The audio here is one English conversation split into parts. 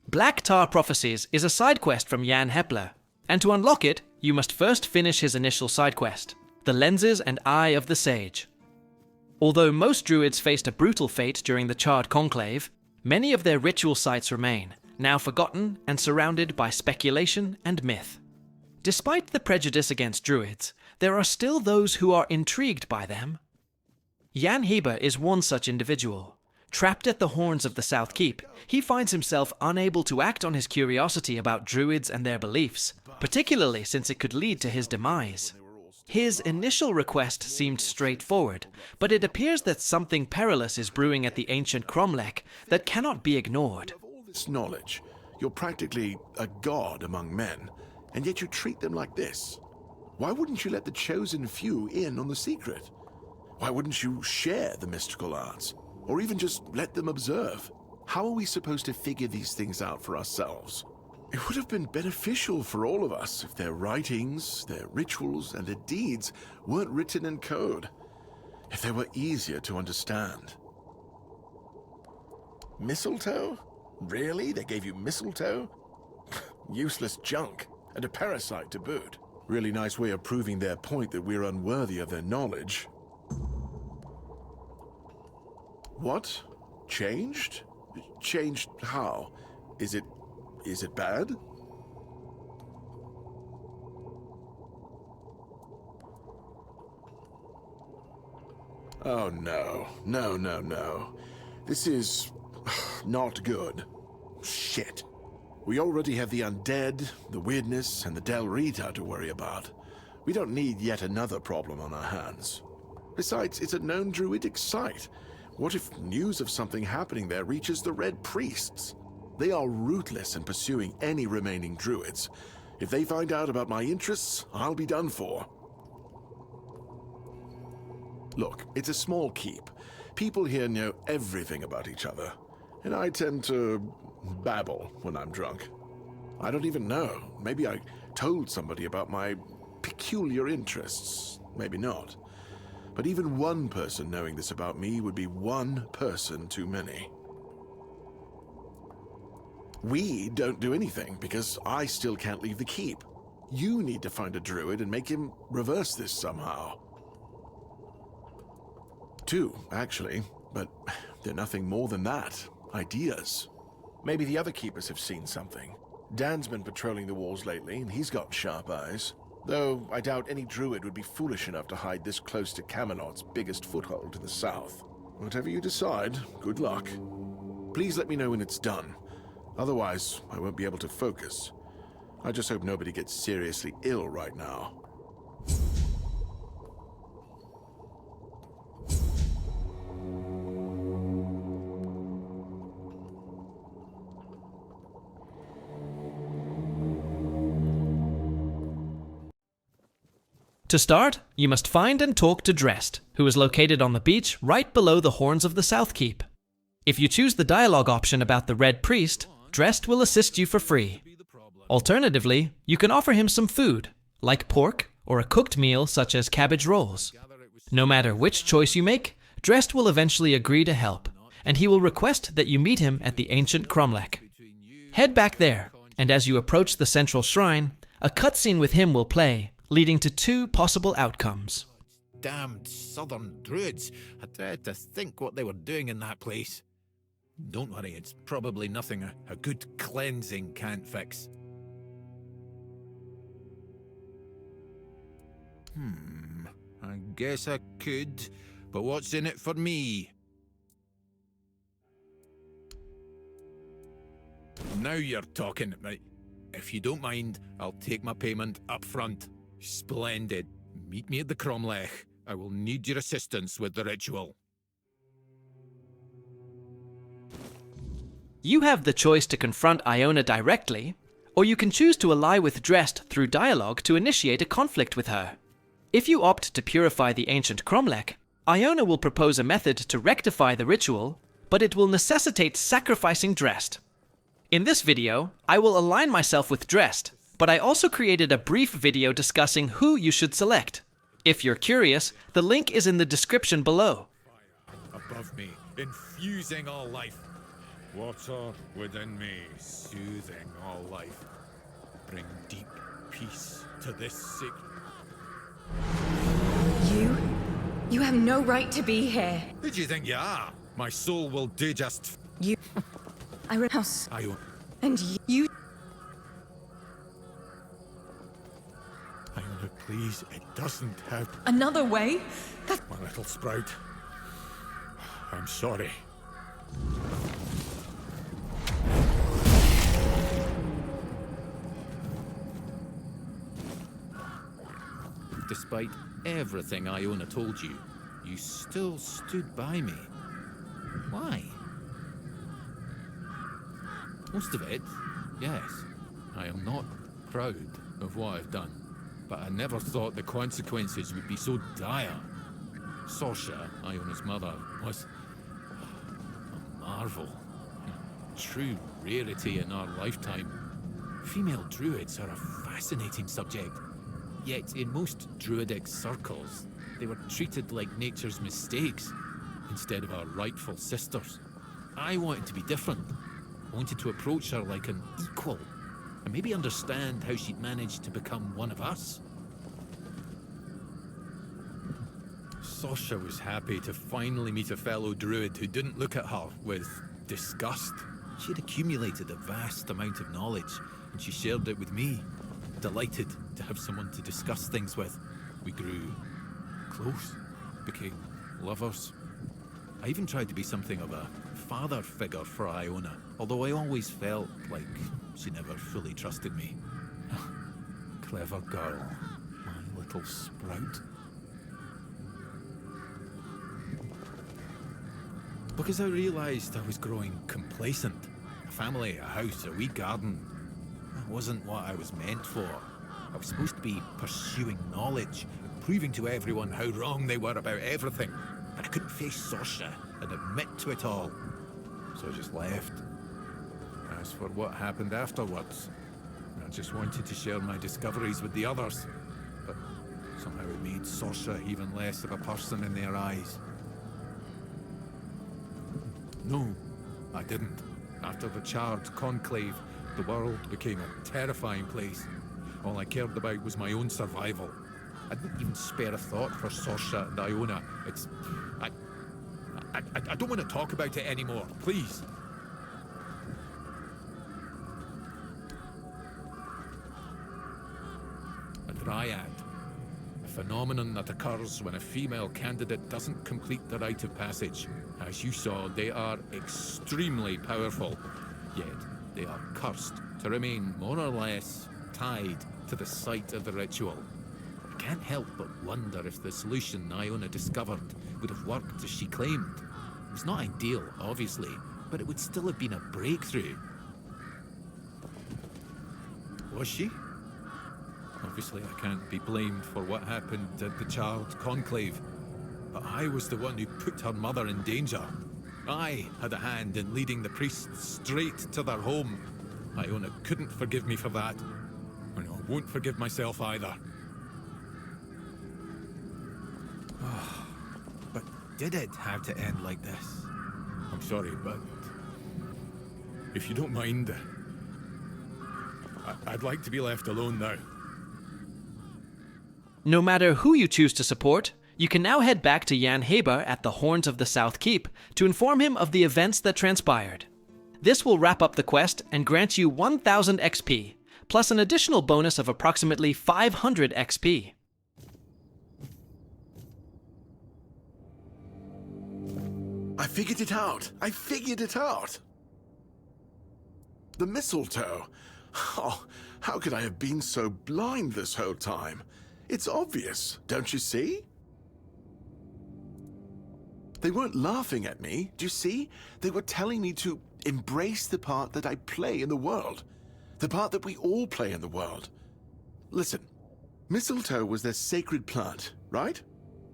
Black Tar Prophecies is a side quest from Jann Hepler, and to unlock it, you must first finish his initial side quest, The Lenses and Eye of the Sage. Although most druids faced a brutal fate during the Charred Conclave, many of their ritual sites remain, now forgotten and surrounded by speculation and myth. Despite the prejudice against druids, there are still those who are intrigued by them. Jann Heber is one such individual. Trapped at the horns of the South Keep, he finds himself unable to act on his curiosity about druids and their beliefs, particularly since it could lead to his demise. His initial request seemed straightforward, but it appears that something perilous is brewing at the Ancient Cromlech that cannot be ignored. Of all this knowledge, you're practically a god among men, and yet you treat them like this. Why wouldn't you let the chosen few in on the secret? Why wouldn't you share the mystical arts? Or even just let them observe? How are we supposed to figure these things out for ourselves? It would have been beneficial for all of us if their writings, their rituals, and their deeds weren't written in code. If they were easier to understand. Mistletoe? Really? They gave you mistletoe? Useless junk, and a parasite to boot. Really nice way of proving their point that we're unworthy of their knowledge. What? Changed? Changed how? Is it bad? Oh no. No. This is not good. Shit. We already have the undead, the weirdness, and the Del Rita to worry about. We don't need yet another problem on our hands. Besides, it's a known druidic site. What if news of something happening there reaches the Red Priests? They are ruthless in pursuing any remaining druids. If they find out about my interests, I'll be done for. Look, it's a small keep. People here know everything about each other, and I tend to babble when I'm drunk. I don't even know. Maybe I told somebody about my peculiar interests. Maybe not. But even one person knowing this about me would be one person too many. We don't do anything because I still can't leave the keep. You need to find a druid and make him reverse this somehow. Two, actually, but they're nothing more than that. Ideas. Maybe the other keepers have seen something. Dan's been patrolling the walls lately, and he's got sharp eyes. Though I doubt any druid would be foolish enough to hide this close to Camelot's biggest foothold to the south. Whatever you decide, good luck. Please let me know when it's done. Otherwise, I won't be able to focus. I just hope nobody gets seriously ill right now. To start, you must find and talk to Drest, who is located on the beach right below the horns of the South Keep. If you choose the dialogue option about the Red Priest, Drest will assist you for free. Alternatively, you can offer him some food, like pork or a cooked meal such as cabbage rolls. No matter which choice you make, Drest will eventually agree to help, and he will request that you meet him at the Ancient Cromlech. Head back there, and as you approach the central shrine, a cutscene with him will play, leading to two possible outcomes. Damned southern druids. I dread to think what they were doing in that place. Don't worry, it's probably nothing a good cleansing can't fix. I guess I could, but what's in it for me? Now you're talking. Right. If you don't mind, I'll take my payment up front. Splendid. Meet me at the Cromlech. I will need your assistance with the ritual. You have the choice to confront Iona directly, or you can choose to ally with Drest through dialogue to initiate a conflict with her. If you opt to purify the Ancient Cromlech, Iona will propose a method to rectify the ritual, but it will necessitate sacrificing Drest. In this video, I will align myself with Drest, but I also created a brief video discussing who you should select. If you're curious, the link is in the description below. Above me, infusing all life. Water within me, soothing all life. Bring deep peace to this sick. You have no right to be here. Who do you think you are? My soul will do just. House. Iona, And you. please, it doesn't have. Another way? My little sprout. I'm sorry. Despite everything Iona told you, you still stood by me. Why? Most of it, yes. I am not proud of what I've done, but I never thought the consequences would be so dire. Sorsha, Iona's mother, was a marvel. A true rarity in our lifetime. Female druids are a fascinating subject. Yet in most druidic circles, they were treated like nature's mistakes instead of our rightful sisters. I wanted to be different. I wanted to approach her like an equal, and maybe understand how she'd managed to become one of us. Sorsha was happy to finally meet a fellow druid who didn't look at her with disgust. She had accumulated a vast amount of knowledge, and she shared it with me. Delighted to have someone to discuss things with. We grew close, became lovers. I even tried to be something of a father figure for Iona, although I always felt like she never fully trusted me. Clever girl, my little sprout. Because I realized I was growing complacent. A family, a house, a wee garden. That wasn't what I was meant for. I was supposed to be pursuing knowledge, proving to everyone how wrong they were about everything. But I couldn't face Sorsha and admit to it all. So I just left. As for what happened afterwards, I just wanted to share my discoveries with the others. But somehow it made Sorsha even less of a person in their eyes. No, I didn't. After the Charred Conclave, the world became a terrifying place. All I cared about was my own survival. I didn't even spare a thought for Sorsha and Iona. I don't want to talk about it anymore, please. A dryad. A phenomenon that occurs when a female candidate doesn't complete the rite of passage. As you saw, they are extremely powerful. Yet, they are cursed to remain more or less tied to the site of the ritual. I can't help but wonder if the solution Iona discovered would have worked as she claimed. It was not ideal, obviously, but it would still have been a breakthrough. Was she? Obviously, I can't be blamed for what happened at the Charred Conclave, but I was the one who put her mother in danger. I had a hand in leading the priests straight to their home. Iona couldn't forgive me for that. And I won't forgive myself either. But did it have to end like this? I'm sorry, but if you don't mind, I'd like to be left alone now. No matter who you choose to support, you can now head back to Jann Heber at the Horns of the South Keep to inform him of the events that transpired. This will wrap up the quest and grant you 1000 XP, plus an additional bonus of approximately 500 XP. I figured it out! I figured it out! The mistletoe! Oh, how could I have been so blind this whole time? It's obvious, don't you see? They weren't laughing at me, do you see? They were telling me to embrace the part that I play in the world. The part that we all play in the world. Listen, mistletoe was their sacred plant, right?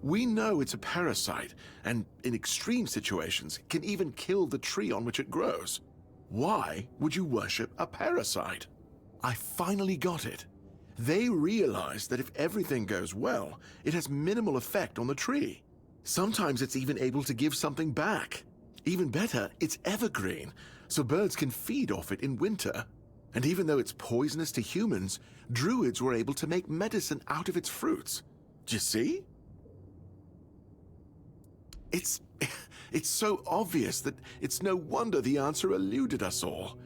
We know it's a parasite, and in extreme situations, can even kill the tree on which it grows. Why would you worship a parasite? I finally got it. They realized that if everything goes well, it has minimal effect on the tree. Sometimes it's even able to give something back. Even better, it's evergreen, so birds can feed off it in winter. And even though it's poisonous to humans, druids were able to make medicine out of its fruits. Do you see? It's so obvious that it's no wonder the answer eluded us all.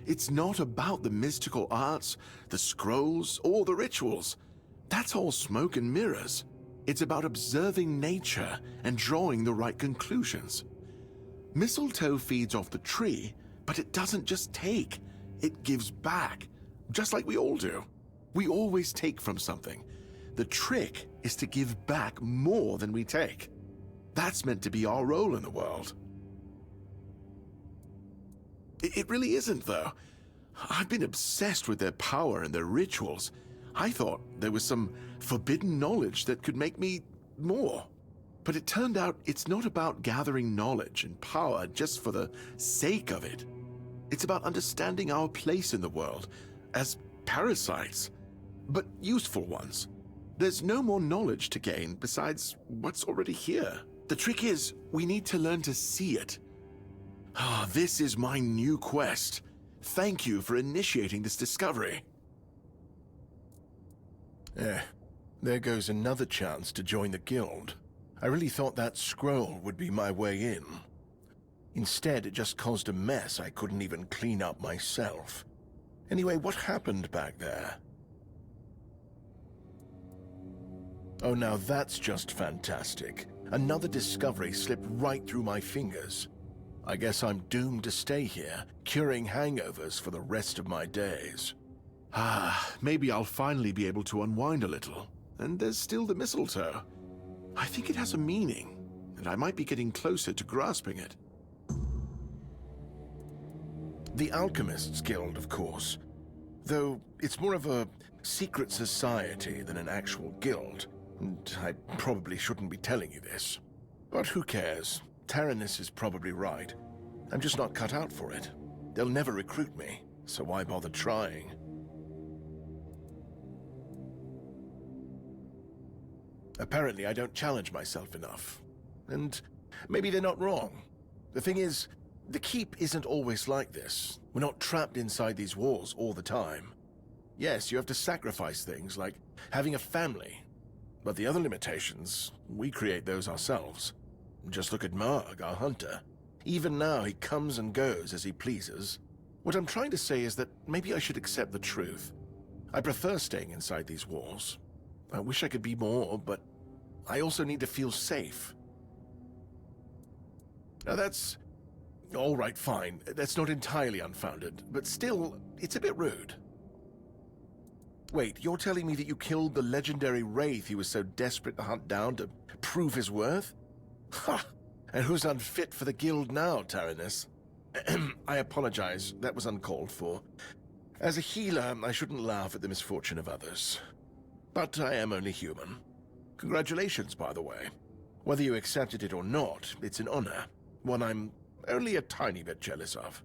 It's not about the mystical arts, the scrolls, or the rituals. That's all smoke and mirrors. It's about observing nature and drawing the right conclusions. Mistletoe feeds off the tree, but it doesn't just take. It gives back, just like we all do. We always take from something. The trick is to give back more than we take. That's meant to be our role in the world. It really isn't, though. I've been obsessed with their power and their rituals. I thought there was some forbidden knowledge that could make me more. But it turned out it's not about gathering knowledge and power just for the sake of it. It's about understanding our place in the world as parasites, but useful ones. There's no more knowledge to gain besides what's already here. The trick is, we need to learn to see it. This is my new quest. Thank you for initiating this discovery. There goes another chance to join the guild. I really thought that scroll would be my way in. Instead, it just caused a mess I couldn't even clean up myself. Anyway, what happened back there? Oh, now that's just fantastic. Another discovery slipped right through my fingers. I guess I'm doomed to stay here, curing hangovers for the rest of my days. Maybe I'll finally be able to unwind a little. And there's still the mistletoe. I think it has a meaning, and I might be getting closer to grasping it. The Alchemists Guild, of course. Though it's more of a secret society than an actual guild. And I probably shouldn't be telling you this. But who cares? Taranis is probably right. I'm just not cut out for it. They'll never recruit me, so why bother trying? Apparently I don't challenge myself enough. And maybe they're not wrong. The thing is, the keep isn't always like this. We're not trapped inside these walls all the time. Yes, you have to sacrifice things like having a family. But the other limitations, we create those ourselves. Just look at Marg, our hunter. Even now, he comes and goes as he pleases. What I'm trying to say is that maybe I should accept the truth. I prefer staying inside these walls. I wish I could be more, but I also need to feel safe. Now that's... all right, fine. That's not entirely unfounded, but still, it's a bit rude. Wait, you're telling me that you killed the legendary wraith he was so desperate to hunt down to prove his worth? Ha! And who's unfit for the guild now, Taranis? I apologize, that was uncalled for. As a healer, I shouldn't laugh at the misfortune of others. But I am only human. Congratulations, by the way. Whether you accepted it or not, it's an honor. One I'm only a tiny bit jealous of.